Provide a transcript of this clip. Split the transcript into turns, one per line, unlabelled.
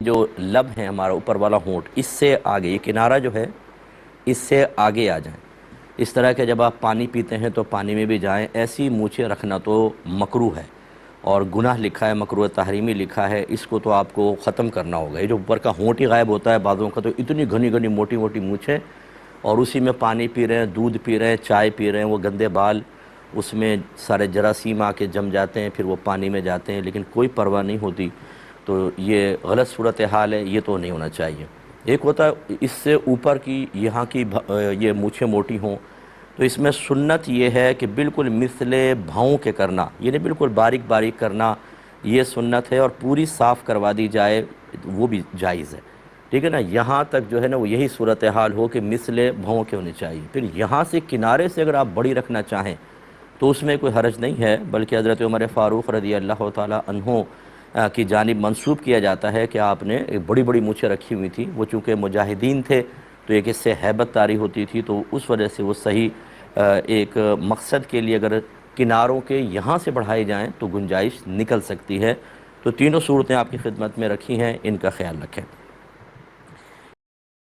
جو لب ہے ہمارا اوپر والا ہونٹ، اس سے آگے، یہ کنارہ جو ہے اس سے آگے آ جائیں۔ اس طرح کہ جب آپ پانی پیتے ہیں تو پانی میں بھی جائیں، ایسی مونچھیں رکھنا تو مکروہ ہے اور گناہ لکھا ہے، مکروہ تحریمی لکھا ہے، اس کو تو آپ کو ختم کرنا ہوگا۔ یہ جو اوپر کا ہونٹ ہی غائب ہوتا ہے بعضوں کا، تو اتنی گھنی گھنی موٹی موٹی مونچھیں، اور اسی میں پانی پی رہے ہیں، دودھ پی رہے ہیں، چائے پی رہے ہیں، وہ گندے بال اس میں سارے جراثیم آ کے جم جاتے ہیں، پھر وہ پانی میں جاتے ہیں، لیکن کوئی پرواہ نہیں ہوتی۔ تو یہ غلط صورتحال ہے، یہ تو نہیں ہونا چاہیے۔ ایک ہوتا ہے اس سے اوپر کی یہاں کی یہ مونچھیں موٹی ہوں، تو اس میں سنت یہ ہے کہ بالکل مثل بھاؤں کے کرنا، یعنی بالکل باریک باریک کرنا، یہ سنت ہے، اور پوری صاف کروا دی جائے وہ بھی جائز ہے، ٹھیک ہے نا۔ یہاں تک جو ہے نا وہ یہی صورتحال ہو کہ مثل بھاؤں کے ہونے چاہیے۔ پھر یہاں سے کنارے سے اگر آپ بڑی رکھنا چاہیں تو اس میں کوئی حرج نہیں ہے، بلکہ حضرت عمر فاروق رضی اللہ تعالیٰ عنہ کی جانب منسوب کیا جاتا ہے کہ آپ نے بڑی بڑی مونچھیں رکھی ہوئی تھی۔ وہ چونکہ مجاہدین تھے تو ایک اس سے ہیبت طاری ہوتی تھی، تو اس وجہ سے وہ صحیح ایک مقصد کے لیے اگر کناروں کے یہاں سے بڑھائی جائیں تو گنجائش نکل سکتی ہے۔ تو تینوں صورتیں آپ کی خدمت میں رکھی ہیں، ان کا خیال رکھیں۔